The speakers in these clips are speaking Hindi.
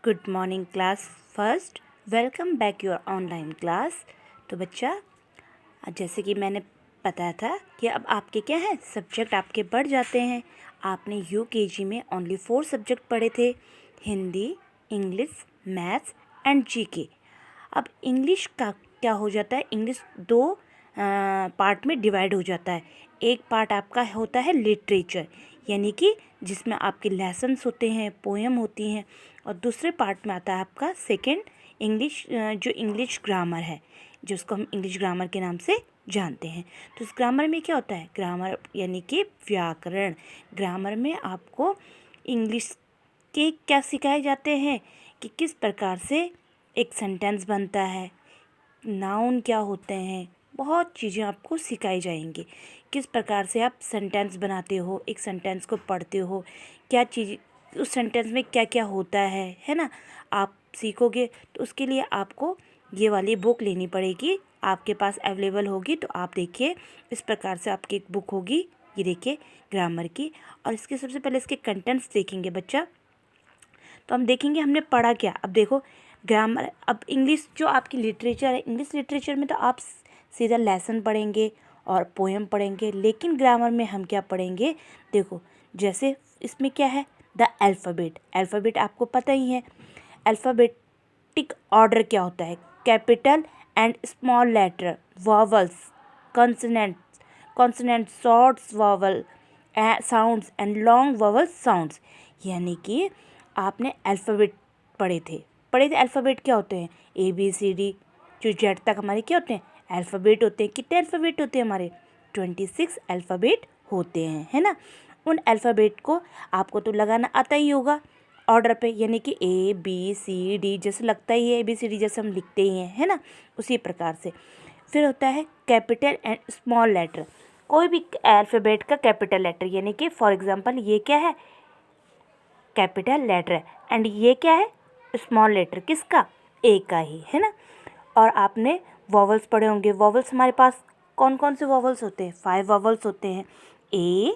Good morning class first. Welcome back your online class. तो बच्चा, जैसे कि मैंने बताया था कि अब आपके क्या है, सब्जेक्ट आपके बढ़ जाते हैं। आपने यूकेजी में ओनली 4 सब्जेक्ट पढ़े थे, Hindi, English, maths and GK. अब इंग्लिश का क्या हो जाता है, इंग्लिश 2 पार्ट में डिवाइड हो जाता है। एक पार्ट आपका होता है लिटरेचर, यानी कि जिसमें आपके लेसन्स होते हैं, पोएम होती हैं, और दूसरे पार्ट में आता है आपका सेकंड इंग्लिश, जो इंग्लिश ग्रामर है, जिसको हम इंग्लिश ग्रामर के नाम से जानते हैं। तो इस ग्रामर में क्या होता है, ग्रामर यानी कि व्याकरण। ग्रामर में आपको इंग्लिश के क्या सिखाए जाते हैं कि किस प्रकार से एक सेंटेंस बनता है, नाउन क्या होते हैं, बहुत चीज़ें आपको सिखाई जाएंगी। किस प्रकार से आप सेंटेंस बनाते हो, एक सेंटेंस को पढ़ते हो, क्या चीज़ उस सेंटेंस में क्या क्या होता है ना, आप सीखोगे। तो उसके लिए आपको ये वाली बुक लेनी पड़ेगी, आपके पास अवेलेबल होगी। तो आप देखिए, इस प्रकार से आपकी एक बुक होगी, ये देखिए ग्रामर की। और इसके सबसे पहले इसके कंटेंट्स देखेंगे बच्चा। तो हम देखेंगे हमने पढ़ा क्या। अब देखो ग्रामर, अब इंग्लिश जो आपकी लिटरेचर है, इंग्लिश लिटरेचर में तो आप सीधा लेसन पढ़ेंगे और पोएम पढ़ेंगे, लेकिन ग्रामर में हम क्या पढ़ेंगे, देखो जैसे इसमें क्या है, द अल्फ़ाबेट। अल्फ़ाबेट आपको पता ही है, अल्फ़ाबेटिक ऑर्डर क्या होता है, capital and small letter, vowels, consonants, consonant, shorts vowel sounds and long vowel sounds. यानी कि आपने अल्फ़ाबेट पढ़े थे अल्फ़ाबेट क्या होते हैं, ABCD, जो जेड तक हमारे क्या होते हैं, अल्फ़ाबेट होते हैं। कितने अल्फ़ाबेट होते हैं हमारे, 26 अल्फ़ाबेट होते हैं, है ना। उन अल्फ़ाबेट को आपको तो लगाना आता ही होगा ऑर्डर पे, यानी कि ABCD जैसे लगता ही है, ABCD जैसे हम लिखते ही हैं, है ना, उसी प्रकार से। फिर होता है कैपिटल एंड स्मॉल लेटर। कोई भी अल्फ़ाबेट का कैपिटल लेटर, यानी कि फॉर एग्जांपल ये क्या है, कैपिटल लेटर है, एंड ये क्या है, स्मॉल लेटर, किसका, ए का ही, है ना। और आपने वॉवल्स पढ़े होंगे। वॉवल्स हमारे पास कौन कौन से वॉवल्स होते हैं, 5 वॉवल्स होते हैं, A,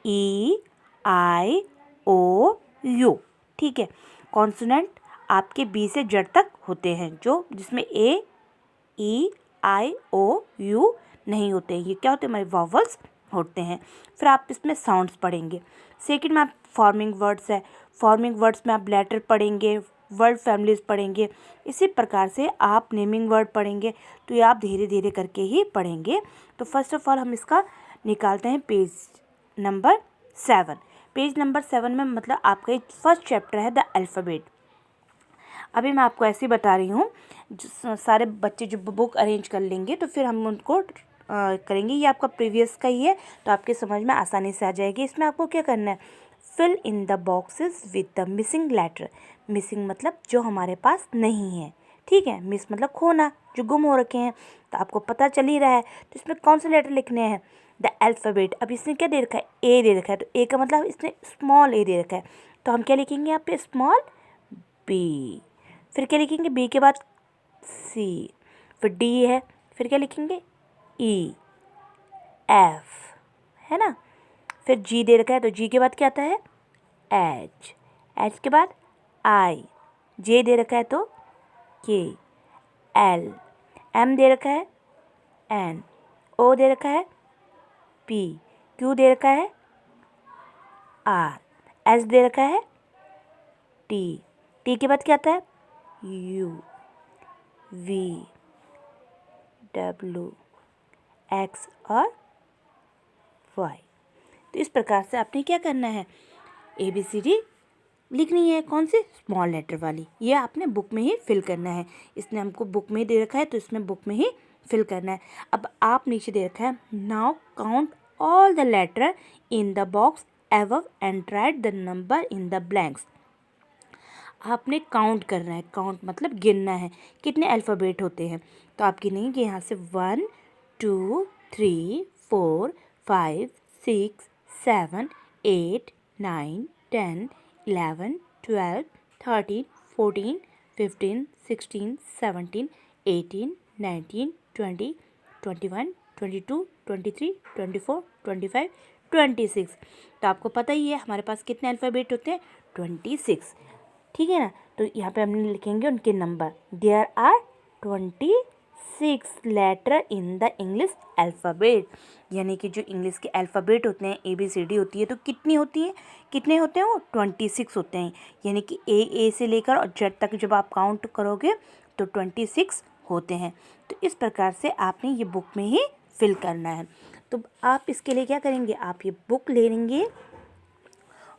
E, I, O, U, ठीक है। कॉन्सोनेंट आपके B से Z तक होते हैं, जो जिसमें A, E, I, O, U नहीं होते हैं, ये क्या होते हैं, हमारे वॉवल्स होते हैं। फिर आप इसमें साउंड्स पढ़ेंगे। सेकंड में आप फॉर्मिंग वर्ड्स है, फॉर्मिंग वर्ड्स में आप लेटर पढ़ेंगे, वर्ड फैमिलीज पढ़ेंगे। इसी प्रकार से आप नेमिंग वर्ड पढ़ेंगे। तो ये आप धीरे धीरे करके ही पढ़ेंगे। तो फर्स्ट ऑफ ऑल हम इसका निकालते हैं पेज नंबर 7। पेज नंबर 7 में मतलब आपका फर्स्ट चैप्टर है द अल्फ़ाबेट। अभी मैं आपको ऐसे ही बता रही हूँ, सारे बच्चे जो बुक अरेंज कर लेंगे तो फिर हम उनको करेंगे। ये आपका प्रीवियस का ही है, तो आपके समझ में आसानी से आ जाएगी। इसमें आपको क्या करना है, fill in the boxes with the missing letter. Missing मतलब जो हमारे पास नहीं है, ठीक है। मिस मतलब खोना, जो गुम हो रखे हैं। तो आपको पता चल ही रहा है, तो इसमें कौन से लेटर लिखने हैं, द अल्फ़ाबेट। अब इसने क्या दे रखा है, ए दे रखा है, तो ए का मतलब इसने स्मॉल ए दे रखा है, तो हम क्या लिखेंगे यहाँ पे, स्मॉल बी। फिर क्या लिखेंगे, बी के बाद सी, फिर डी है, फिर क्या लिखेंगे, ई, एफ, है ना। फिर जी दे रखा है, तो जी के बाद क्या आता है, एच, एच के बाद आई, जे दे रखा है तो के, एल, एम दे रखा है, एन, ओ दे रखा है, पी, क्यू दे रखा है, आर, एस दे रखा है, टी, टी के बाद क्या आता है, यू, वी, डब्लू, एक्स और वाई। तो इस प्रकार से आपने क्या करना है, ABCD लिखनी है, कौन सी, स्मॉल लेटर वाली। ये आपने बुक में ही फिल करना है। इसने हमको बुक में ही दे रखा है, तो इसमें बुक में ही फिल करना है। अब आप नीचे दे रखा है, now count all the letter in the box above and write the number in the blanks. आपने काउंट करना है, काउंट मतलब गिनना है, कितने अल्फ़ाबेट होते हैं। तो आप गिनेंगे यहाँ से 1 2 3 4 5 6 7 8 9 10 11 12 13 14 15 16 17 18 19 20 21 22 23 24 25 26। तो आपको पता ही है हमारे पास कितने अल्फ़ाबेट होते हैं, 26, ठीक है ना। तो यहाँ पे हमने लिखेंगे उनके number. There are 26 letter in the English alphabet, यानी कि जो इंग्लिश के अल्फ़ाबेट होते हैं ABCD होती है तो कितनी होती है, कितने होते हैं वो 26 होते हैं। यानी कि ए से लेकर और जेड तक जब आप काउंट करोगे तो 26 होते हैं। तो इस प्रकार से आपने ये बुक में ही फिल करना है। तो आप इसके लिए क्या करेंगे, आप ये बुक ले लेंगे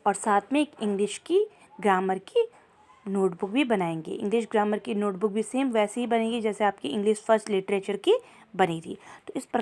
और साथ में एक इंग्लिश की ग्रामर की नोटबुक भी बनाएंगे। इंग्लिश ग्रामर की नोटबुक भी सेम वैसे ही बनेगी जैसे आपकी इंग्लिश फर्स्ट लिटरेचर की बनी थी। तो इस प्रकार